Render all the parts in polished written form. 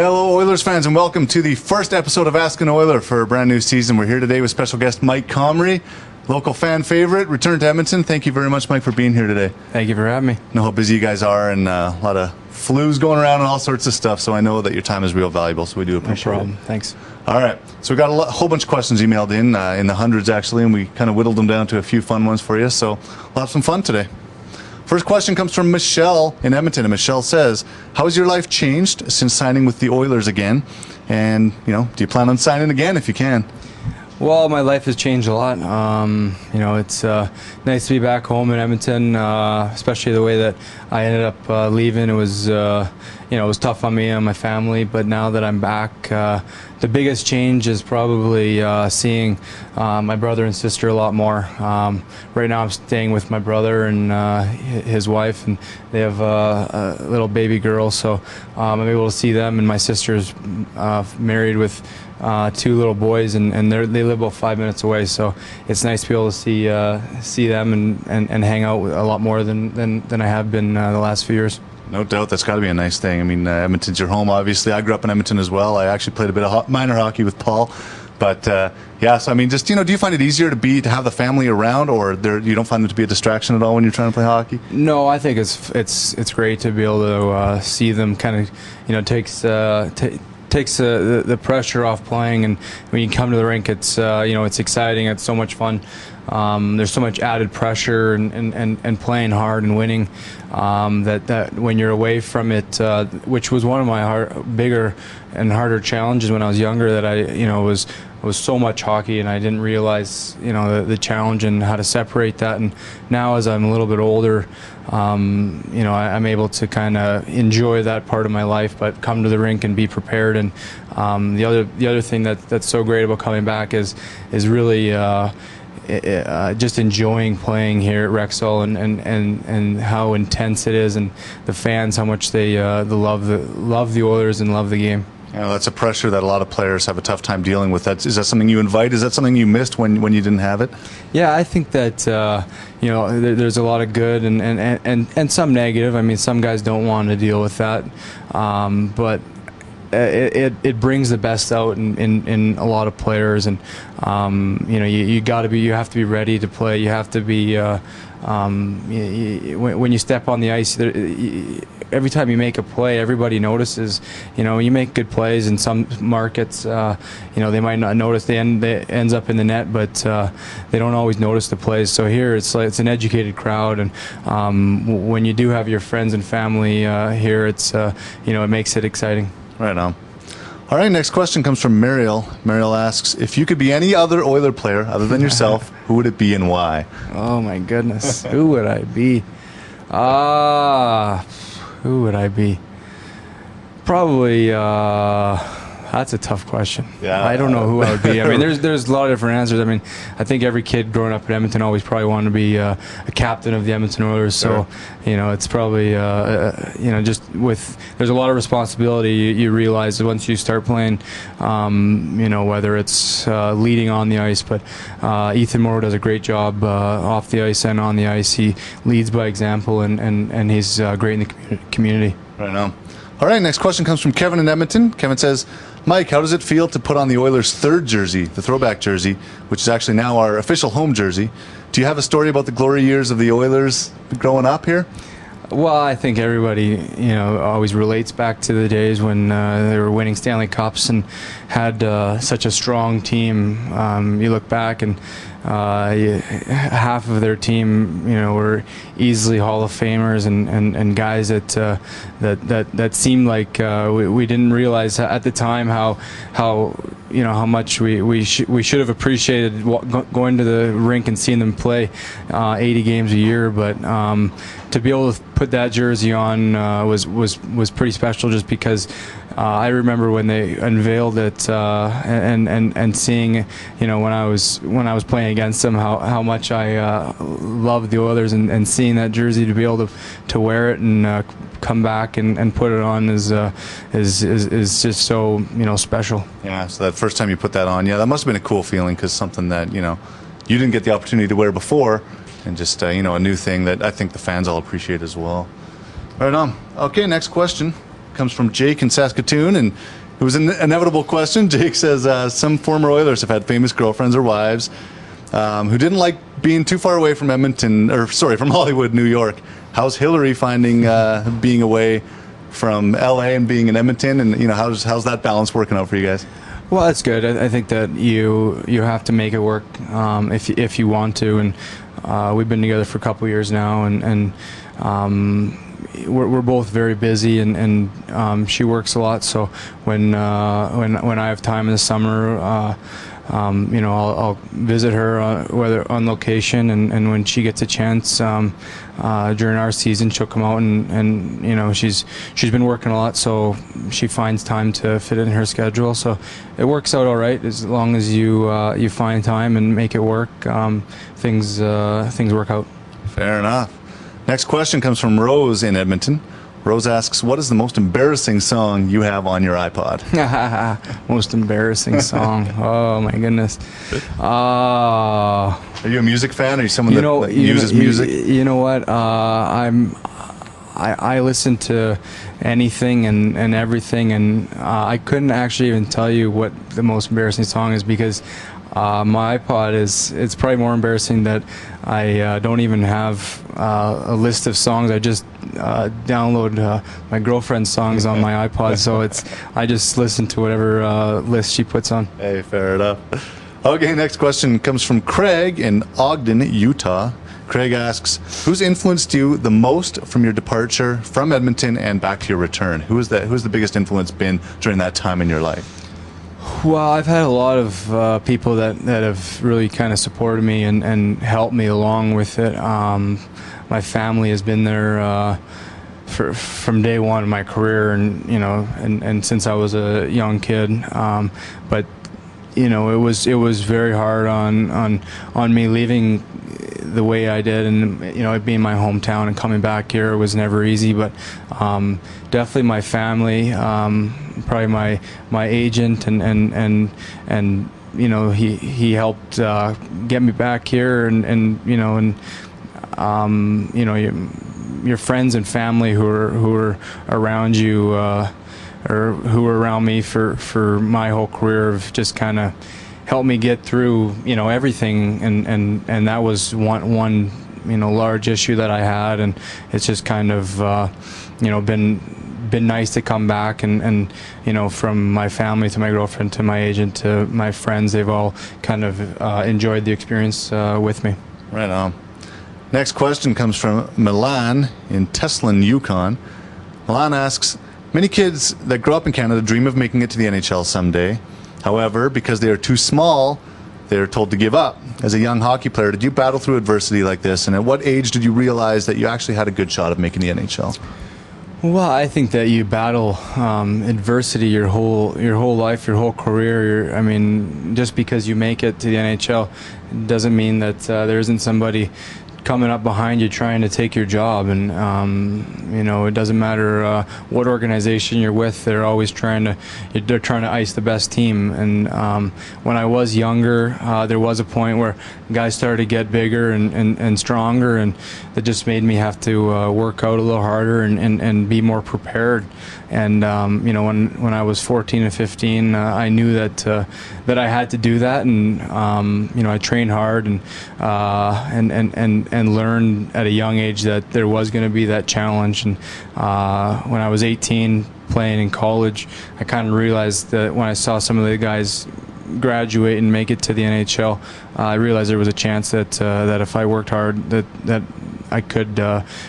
Hello Oilers fans, and welcome to the first episode of Ask an Oiler for a brand new season. We're here today with special guest Mike Comrie, local fan favorite, returned to Edmonton. Thank you very much, Mike, for being here today. Thank you for having me. I know how busy you guys are, and a lot of flus going around and all sorts of stuff, so I know that your time is real valuable, so we do appreciate it. No problem. Thanks. All right, so we got a whole bunch of questions emailed in the hundreds actually, and we kind of whittled them down to a few fun ones for you, so we'll have some fun today. First question comes from Michelle in Edmonton, and Michelle says, how has your life changed since signing with the Oilers again? And, do you plan on signing again if you can? Well, my life has changed a lot. It's nice to be back home in Edmonton, especially the way that I ended up leaving. It was, it was tough on me and my family, but now that I'm back, the biggest change is probably seeing my brother and sister a lot more. Right now I'm staying with my brother and his wife, and they have a little baby girl, so I'm able to see them, and my sister's married with two little boys, and they live about 5 minutes away, so it's nice to be able to see them and hang out a lot more than I have been the last few years. No doubt, that's got to be a nice thing. I mean, Edmonton's your home, obviously. I grew up in Edmonton as well. I actually played a bit of minor hockey with Paul. But, yeah, so I mean, just, do you find it easier to have the family around, or you don't find it to be a distraction at all when you're trying to play hockey? No, I think it's great to be able to see them. Kind of, takes the pressure off playing, and when you come to the rink, it's it's exciting. It's so much fun. There's so much added pressure and playing hard and winning that when you're away from it, which was one of my bigger and harder challenges when I was younger, that I was so much hockey, and I didn't realize the challenge and how to separate that. And now, as I'm a little bit older, I'm able to kind of enjoy that part of my life, but come to the rink and be prepared. And the other thing that's so great about coming back is really just enjoying playing here at Rexall, and how intense it is, and the fans, how much they love the Oilers and love the game. That's a pressure that a lot of players have a tough time dealing with. Is that something you invite? Is that something you missed when you didn't have it? Yeah, I think that there's a lot of good and some negative. I mean, some guys don't want to deal with that, but it brings the best out in a lot of players, and you have to be ready to play. You have to be when you step on the ice. Every time you make a play, everybody notices. You make good plays in some markets. They might not notice the ends up in the net, but they don't always notice the plays. So here, it's an educated crowd, and when you do have your friends and family here, it makes it exciting. Right on. All right, next question comes from Mariel. Mariel asks, if you could be any other Oiler player other than yourself, who would it be and why? Oh, my goodness. Who would I be? Who would I be? Probably, that's a tough question. Yeah. I don't know who I would be. I mean, there's a lot of different answers. I mean, I think every kid growing up in Edmonton always probably wanted to be a captain of the Edmonton Oilers. So, it's probably, there's a lot of responsibility. You realize that once you start playing, whether it's leading on the ice, but Ethan Moore does a great job off the ice and on the ice. He leads by example, and he's great in the community. Right on. All right, next question comes from Kevin in Edmonton. Kevin says, Mike, how does it feel to put on the Oilers' third jersey, the throwback jersey, which is actually now our official home jersey? Do you have a story about the glory years of the Oilers growing up here? Well, I think everybody, always relates back to the days when they were winning Stanley Cups and had such a strong team. You look back, and half of their team, were easily Hall of Famers, and guys that seemed like we didn't realize at the time how much we should have appreciated going to the rink and seeing them play 80 games a year. But to be able to put that jersey on was pretty special, just because I remember when they unveiled it and seeing when I was playing against them how much I loved the Oilers, and seeing that jersey, to be able to wear it and come back and put it on is just so special. Yeah, so that first time you put that on, that must have been a cool feeling, because something that you didn't get the opportunity to wear before, and just a new thing that I think the fans all appreciate as well. Right on. Okay, next question comes from Jake in Saskatoon, and it was an inevitable question. Jake says, some former Oilers have had famous girlfriends or wives who didn't like being too far away from from Hollywood, New York. How's Hillary finding being away from LA and being in Edmonton, and how's that balance working out for you guys? Well, that's good. I think that you have to make it work if you want to, and we've been together for a couple of years now, and we're both very busy, and she works a lot. So when I have time in the summer, I'll visit her whether on location, and when she gets a chance during our season, she'll come out, and she's been working a lot, so she finds time to fit in her schedule. So it works out all right as long as you find time and make it work. Things work out. Fair enough. Next question comes from Rose in Edmonton. Rose asks, what is the most embarrassing song you have on your iPod? Most embarrassing song. Oh, my goodness. Are you a music fan? Are you someone that uses music? You know what? I listen to anything and everything, and I couldn't actually even tell you what the most embarrassing song is, because my iPod it's probably more embarrassing that I don't even have a list of songs. I just download my girlfriend's songs on my iPod, so I just listen to whatever list she puts on. Hey, fair enough. Okay, next question comes from Craig in Ogden, Utah. Craig asks, who's influenced you the most from your departure from Edmonton and back to your return? Who's the biggest influence been during that time in your life? Well, I've had a lot of people that have really kind of supported me and helped me along with it. My family has been there from day one of my career, and since I was a young kid. But it was very hard on me leaving the way I did, and it being my hometown and coming back here was never easy. But definitely my family, probably my agent, and he helped get me back here, and your friends and family who are around you, or who were around me for my whole career, have just kind of helped me get through everything, and that was one large issue that I had, and it's just kind of been nice to come back, and from my family to my girlfriend to my agent to my friends, they've all kind of enjoyed the experience with me. Right on. Next question comes from Milan in Teslin, Yukon. Milan asks, many kids that grow up in Canada dream of making it to the NHL someday. However, because they are too small, they are told to give up. As a young hockey player, did you battle through adversity like this? And at what age did you realize that you actually had a good shot of making the NHL? Well, I think that you battle adversity your whole life, your whole career. Just because you make it to the NHL doesn't mean that there isn't somebody coming up behind you trying to take your job, and it doesn't matter what organization you're with. They're always trying to ice the best team. And when I was younger, there was a point where guys started to get bigger and stronger, and that just made me have to work out a little harder and be more prepared. And when I was 14 and 15, I knew that I had to do that, and I trained hard and learned at a young age that there was going to be that challenge. And when I was 18, playing in college, I kind of realized that when I saw some of the guys graduate and make it to the NHL, I realized there was a chance that if I worked hard, that I could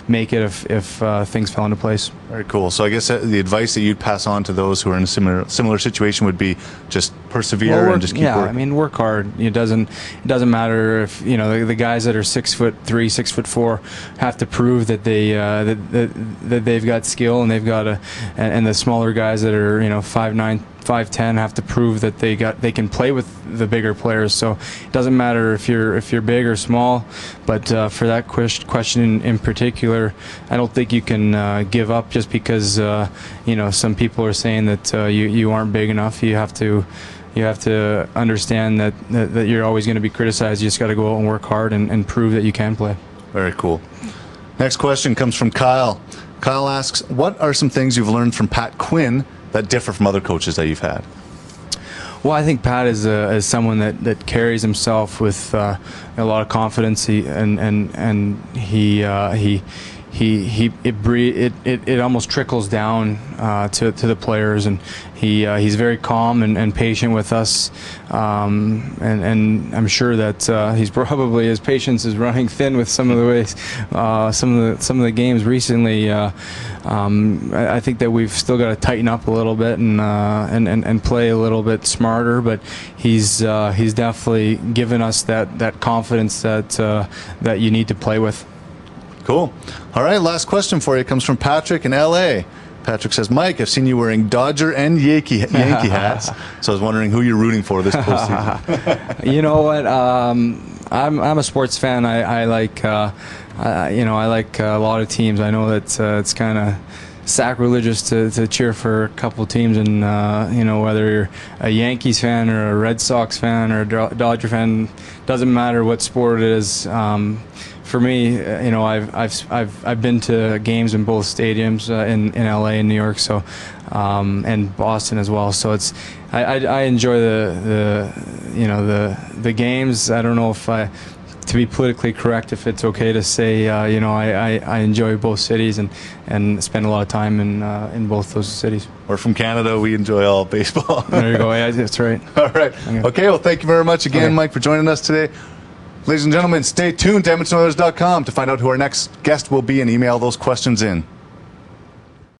make it if things fell into place. Very cool. So I guess the advice that you'd pass on to those who are in a similar situation would be just persevere and just keep working. Yeah, work hard. It doesn't matter if the guys that are 6'3", 6'4" have to prove that that they've got skill, and they've got and the smaller guys that are 5'9", 5'10" have to prove that they can play with the bigger players. So it doesn't matter if you're big or small, but for that question in particular, I don't think you can give up just because some people are saying that you aren't big enough. You have to understand that you're always going to be criticized. You just got to go out and work hard and prove that you can play. Very cool. Next question comes from Kyle. Kyle asks, what are some things you've learned from Pat Quinn that differ from other coaches that you've had? Well, I think Pat is someone that carries himself with a lot of confidence. He almost trickles down to the players, and he's very calm and patient with us, and I'm sure that he's probably, his patience is running thin with some of the ways, some of the games recently. I think that we've still got to tighten up a little bit and play a little bit smarter, but he's definitely given us that confidence that you need to play with. Cool. All right, last question for you comes from Patrick in LA. Patrick says, Mike, I've seen you wearing Dodger and Yankee hats, so I was wondering who you're rooting for this postseason. You know what? I'm a sports fan. I like I like a lot of teams. I know that it's kind of sacrilegious to cheer for a couple teams, and whether you're a Yankees fan or a Red Sox fan or a Dodger fan, doesn't matter what sport it is. For me, I've been to games in both stadiums in LA and New York, so and Boston as well. So I enjoy the games. I don't know if to be politically correct, if it's okay to say, I enjoy both cities and spend a lot of time in both those cities. We're from Canada. We enjoy all baseball. There you go. Yeah, that's right. All right. Okay. Well, thank you very much again, Mike, for joining us today. Ladies and gentlemen, stay tuned to EdmontonOilers.com to find out who our next guest will be and email those questions in.